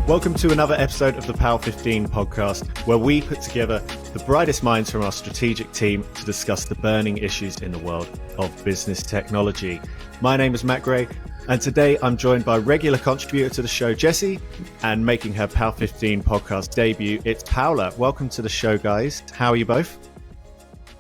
Welcome to another episode of the Paal15 Podcast, where we put together the brightest minds from our strategic team to discuss the burning issues in the world of business technology. My name is Matt Gray, and today I'm joined by regular contributor to the show, Jessie, and making her Paal15 Podcast debut, it's Paula. Welcome to the show, guys. How are you both?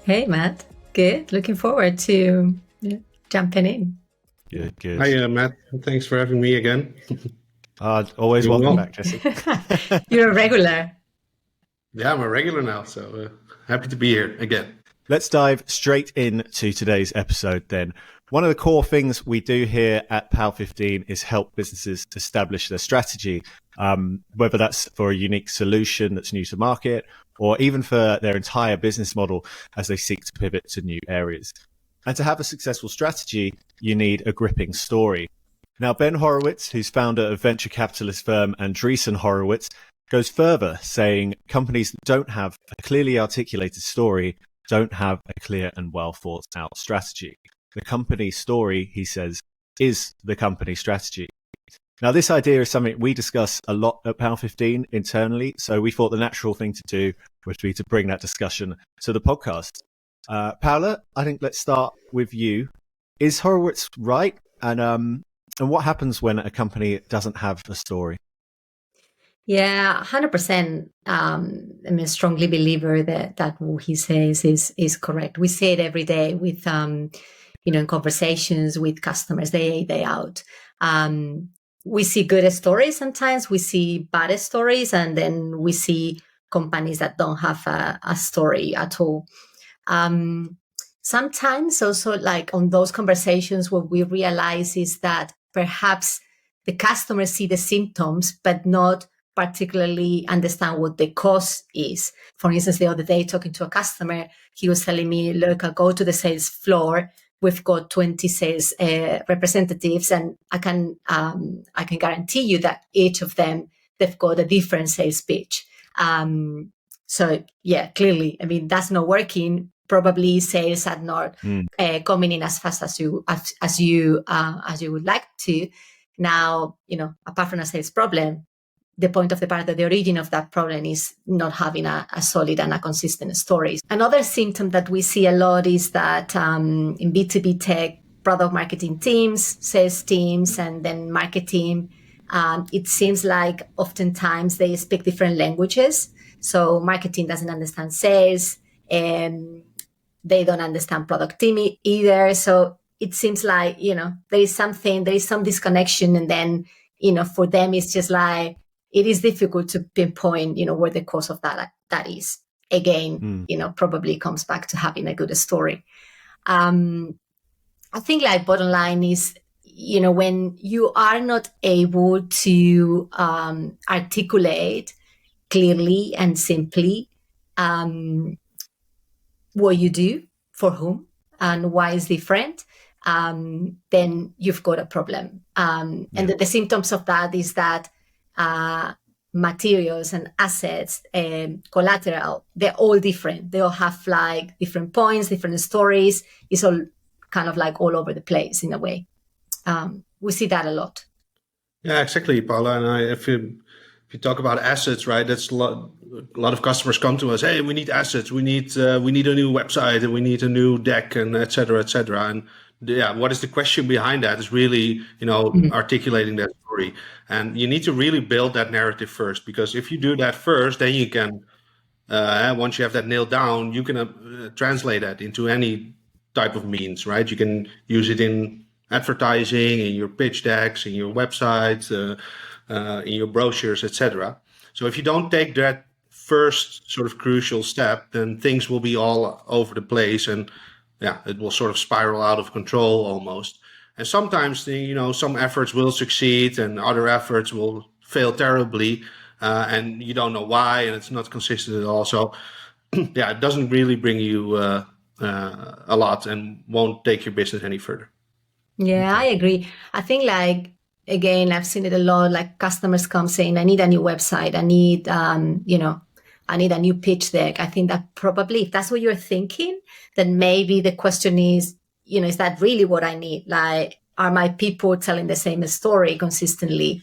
Hey, Matt. Good. Looking forward to jumping in. Good. Hi, Matt. Thanks for having me again. Always welcome back, Jessie. You're a regular. Yeah, I'm a regular now, so happy to be here again. Let's dive straight into today's episode then. One of the core things we do here at Paal15 is help businesses establish their strategy, whether that's for a unique solution that's new to market or even for their entire business model as they seek to pivot to new areas. And to have a successful strategy, you need a gripping story. Now, Ben Horowitz, who's founder of venture capitalist firm Andreessen Horowitz, goes further, saying companies that don't have a clearly articulated story don't have a clear and well thought out strategy. The company story, he says, is the company strategy. Now, this idea is something we discuss a lot at Paal15 internally, so we thought the natural thing to do would be to bring that discussion to the podcast. Paula, I think let's start with you. Is Horowitz right? And what happens when a company doesn't have a story? Yeah, 100%. I'm a strongly believer that what he says is correct. We say it every day with, in conversations with customers day in, day out. We see good stories sometimes, we see bad stories, and then we see companies that don't have a story at all. Sometimes also, like on those conversations, what we realize is that perhaps the customers see the symptoms, but not particularly understand what the cause is. For instance, the other day, talking to a customer, he was telling me, look, I'll go to the sales floor. We've got 20 sales representatives, and I can guarantee you that each of them, they've got a different sales pitch. So yeah, clearly, I mean, that's not working. Probably sales are not coming in as fast as you would like to. Now, apart from a sales problem, the point of the part that the origin of that problem is not having a solid and a consistent story. Another symptom that we see a lot is that in B2B tech, product marketing teams, sales teams, and then marketing, it seems like oftentimes they speak different languages. So marketing doesn't understand sales, and they don't understand product team either. So it seems like, there is some disconnection. And then, for them, it's just like, it is difficult to pinpoint, where the cause of that is. Again, probably comes back to having a good story. I think like bottom line is, when you are not able to articulate clearly and simply what you do, for whom, and why is different, then you've got a problem. And the symptoms of that is that materials and assets and collateral, they're all different. They all have like different points, different stories. It's all kind of like all over the place in a way. We see that a lot. Yeah, exactly, Paula. And if you talk about assets, right, that's a lot of customers come to us. Hey, we need assets. We need a new website, and we need a new deck, and et cetera, et cetera. And what is the question behind that is really, articulating that story. And you need to really build that narrative first, because if you do that first, then you can, once you have that nailed down, you can translate that into any type of means, right? You can use it in advertising, in your pitch decks, in your websites, in your brochures, etc. So if you don't take that first sort of crucial step, then things will be all over the place, and it will sort of spiral out of control almost. And sometimes some efforts will succeed and other efforts will fail terribly, and you don't know why, and it's not consistent at all. So it doesn't really bring you a lot and won't take your business any further. Yeah, I agree. I think again, I've seen it a lot, like customers come saying, I need a new website. I need, I need a new pitch deck. I think that probably if that's what you're thinking, then maybe the question is, is that really what I need? Like, are my people telling the same story consistently?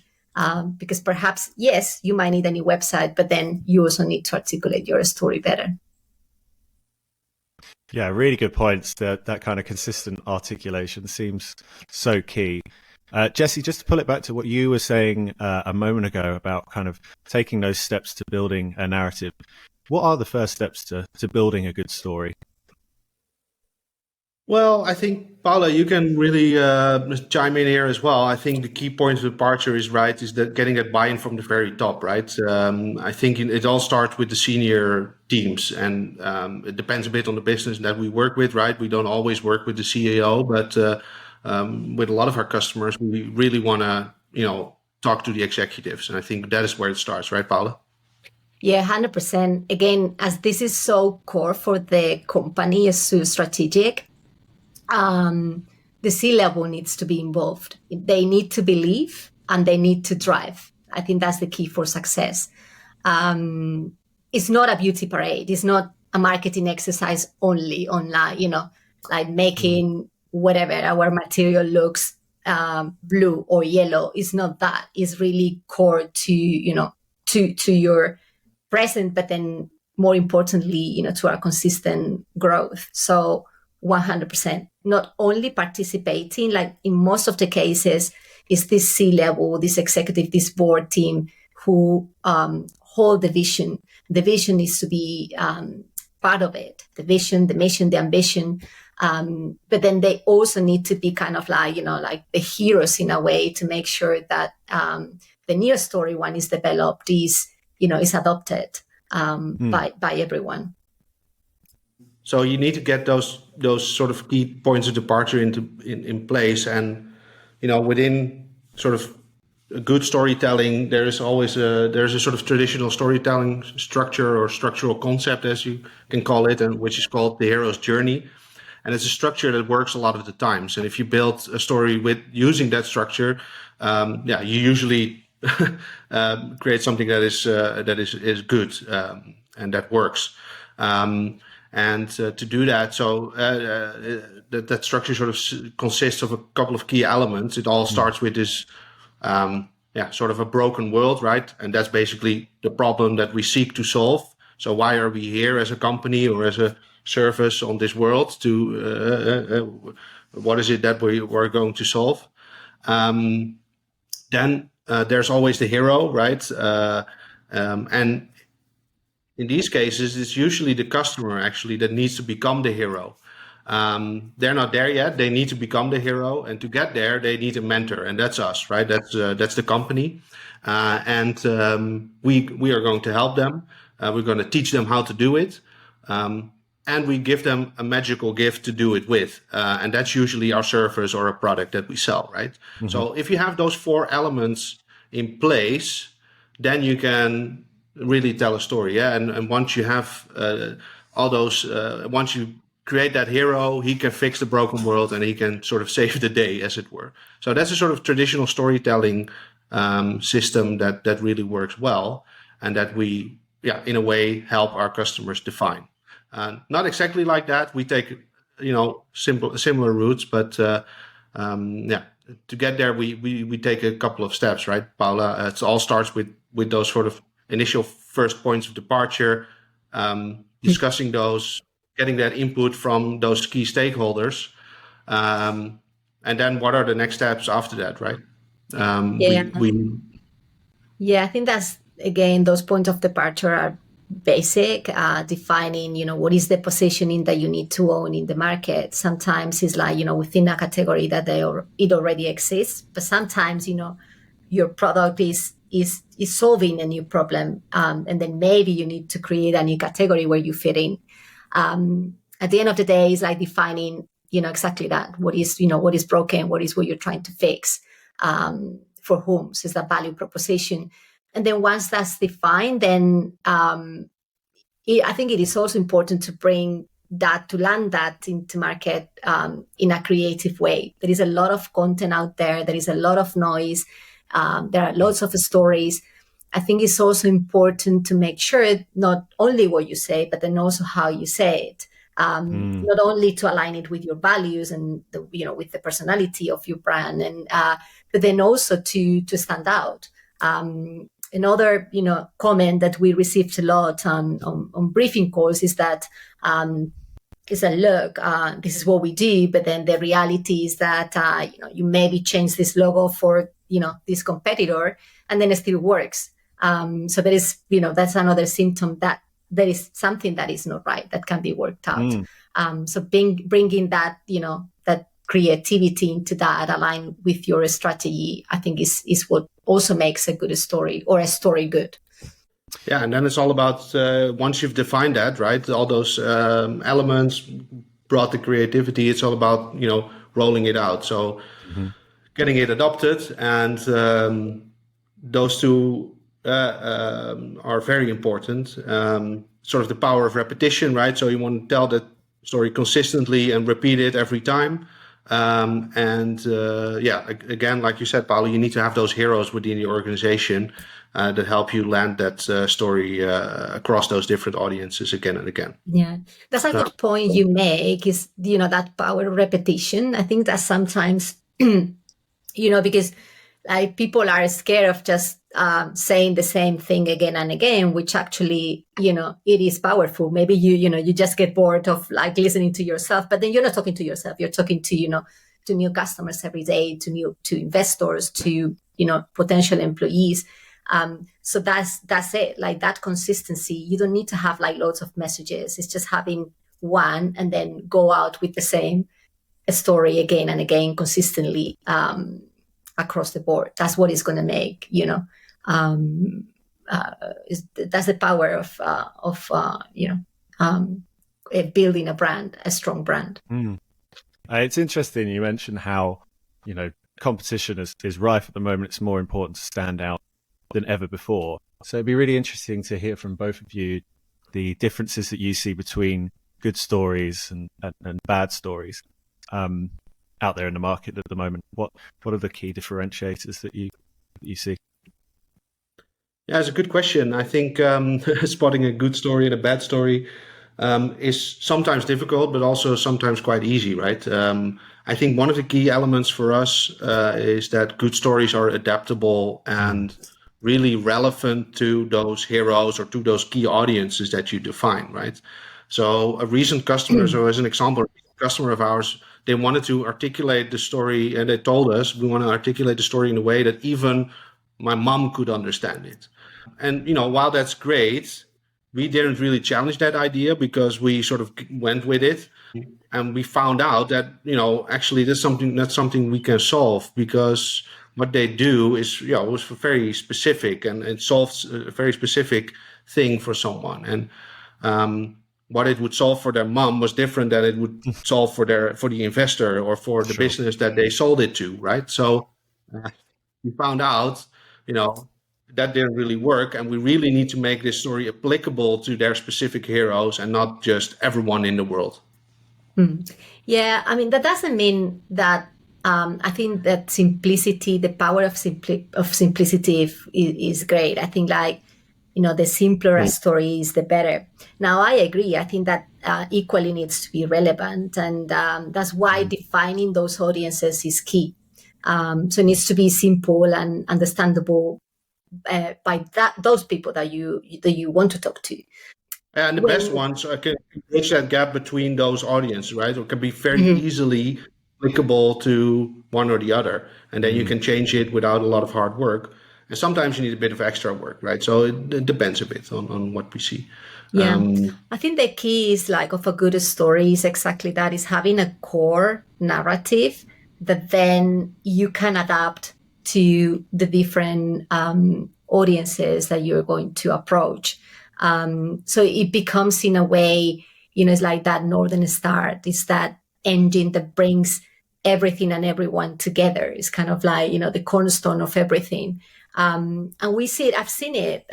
Because perhaps, yes, you might need a new website, but then you also need to articulate your story better. Yeah, really good points. That kind of consistent articulation seems so key. Jesse, just to pull it back to what you were saying a moment ago about kind of taking those steps to building a narrative, what are the first steps to building a good story? Well, I think, Paula, you can really chime in here as well. I think the key point of departure is that getting that buy-in from the very top, right? I think it all starts with the senior teams, and it depends a bit on the business that we work with, right? We don't always work with the CEO, but with a lot of our customers, we really want to, talk to the executives, and I think that is where it starts, right, Paula? Yeah, 100%. Again, as this is so core for the company, is so strategic. The C-level needs to be involved. They need to believe and they need to drive. I think that's the key for success. It's not a beauty parade. It's not a marketing exercise only online, like making whatever our material looks blue or yellow. It's not that. It's really core to, to your present, but then more importantly, to our consistent growth. So 100%, not only participating, like in most of the cases, is this C-level, this executive, this board team who hold the vision. The vision needs to be part of it, the vision, the mission, the ambition. But then they also need to be kind of like, like the heroes in a way to make sure that the new story, one is developed, is adopted by everyone. So you need to get those sort of key points of departure in place, and within sort of a good storytelling, there's a sort of traditional storytelling structure or structural concept, as you can call it, and which is called the hero's journey, and it's a structure that works a lot of the times. And if you build a story with using that structure, you usually create something that is good and that works. And to do that, so that structure sort of consists of a couple of key elements. It all starts with this, sort of a broken world, right? And that's basically the problem that we seek to solve. So why are we here as a company or as a service on this world? What is it that we're going to solve? Then there's always the hero, right? And in these cases, it's usually the customer actually that needs to become the hero. They're not there yet. They need to become the hero, and to get there, they need a mentor, and that's us, right? That's the company, and we are going to help them. We're going to teach them how to do it, and we give them a magical gift to do it with, and that's usually our service or a product that we sell, right? Mm-hmm. So if you have those four elements in place, then you can really tell a story, and once you have all those, once you create that hero, he can fix the broken world and he can sort of save the day, as it were. So that's a sort of traditional storytelling system that really works well, and that we, in a way, help our customers define. Not exactly like that. We take, similar routes, but to get there, we take a couple of steps, right, Paula? It all starts with those sort of initial first points of departure, discussing those, getting that input from those key stakeholders, and then what are the next steps after that, right? I think that's, again, those points of departure are basic, defining, what is the positioning that you need to own in the market. Sometimes it's like, within a category that it already exists, but sometimes, your product is solving a new problem, and then maybe you need to create a new category where you fit in. At the end of the day, it's like defining, exactly that. What is broken? What you're trying to fix? For whom? So it's that value proposition. And then once that's defined, then I think it is also important to bring that, to land that into market in a creative way. There is a lot of content out there. There is a lot of noise. There are lots of stories. I think it's also important to make sure not only what you say, but then also how you say it. Not only to align it with your values and with the personality of your brand, and but then also to stand out. Another, comment that we received a lot on briefing calls is that, look, this is what we do, but then the reality is that, you maybe change this logo for, this competitor, and then it still works. So there is, that's another symptom that there is something that is not right, that can be worked out. So bringing that, that creativity into that, align with your strategy, I think is what also makes a good story, or a story good. Yeah, and then it's all about, once you've defined that, right, all those elements, brought the creativity, it's all about, rolling it out. So getting it adopted, and those two are very important. Sort of the power of repetition, right? So you want to tell that story consistently and repeat it every time. Again, like you said, Paula, you need to have those heroes within the organization that help you land that story across those different audiences again and again. Yeah, that's a good point you make, is, that power of repetition. I think that sometimes, because like people are scared of just saying the same thing again and again, which actually, it is powerful. Maybe you just get bored of like listening to yourself, but then you're not talking to yourself. You're talking to, to new customers every day, to investors, to, potential employees. So that's it. Like that consistency, you don't need to have like loads of messages. It's just having one and then go out with the same story again and again consistently, across the board. That's what is going to make, that's the power of building a brand, a strong brand. It's interesting you mentioned how, competition is rife at the moment. It's more important to stand out than ever before. So it'd be really interesting to hear from both of you the differences that you see between good stories and bad stories out there in the market at the moment. What are the key differentiators that you see? Yeah, it's a good question. I think spotting a good story and a bad story is sometimes difficult, but also sometimes quite easy, right? I think one of the key elements for us is that good stories are adaptable and really relevant to those heroes or to those key audiences that you define, right? So a recent customer, so as an example, a customer of ours, they wanted to articulate the story, and they told us, we want to articulate the story in a way that even my mom could understand it. And, while that's great, we didn't really challenge that idea because we sort of went with it. And we found out that, actually that's something we can solve, because what they do is, was very specific, and it solves a very specific thing for someone. And what it would solve for their mom was different than it would solve for the investor or for the business that they sold it to, right? So we found out, that didn't really work, and we really need to make this story applicable to their specific heroes and not just everyone in the world. Yeah, I mean, that doesn't mean that I think that simplicity, the power of simplicity is great. I think the simpler a story is, the better. Now, I agree. I think that equally needs to be relevant, and that's why defining those audiences is key. So it needs to be simple and understandable by those people that you want to talk to. And the best ones can bridge that gap between those audiences, right? Or can be very easily applicable to one or the other. And then you can change it without a lot of hard work. And sometimes you need a bit of extra work, right? So it depends a bit on what we see. Yeah, I think the key is of a good story is exactly that, is having a core narrative that then you can adapt to the different audiences that you're going to approach. So it becomes, in a way, it's like that Northern Star. It's that engine that brings everything and everyone together. It's kind of like, the cornerstone of everything. And we see it, I've seen it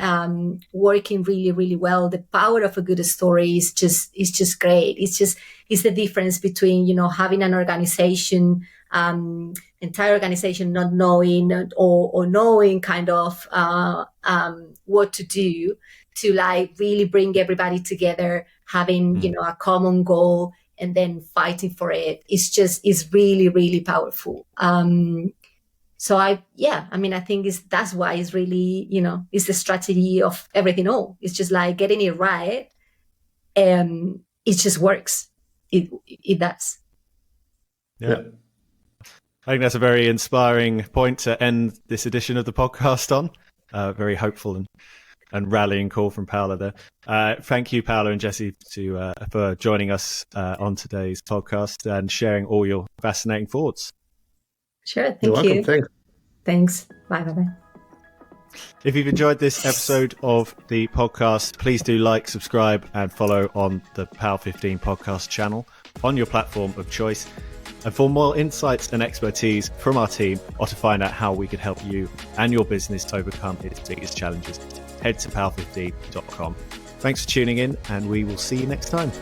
working really, really well. The power of a good story is just great. It's the difference between, having an organization, entire organization not knowing or knowing kind of what to do, to really bring everybody together, having, a common goal and then fighting for it. It's really, really powerful. So I think that's why it's really, it's the strategy of everything all. It's just like getting it right. It just works. It does. Yeah. I think that's a very inspiring point to end this edition of the podcast on. Very hopeful and rallying call from Paula there. Thank you, Paula and Jesse, for joining us on today's podcast and sharing all your fascinating thoughts. Sure. Thank You're welcome. you. Thanks. Bye. If you've enjoyed this episode of the podcast, please do like, subscribe, and follow on the Paal15 Podcast channel on your platform of choice. And for more insights and expertise from our team, or to find out how we could help you and your business overcome its biggest challenges, head to paal15.com. Thanks for tuning in, and we will see you next time.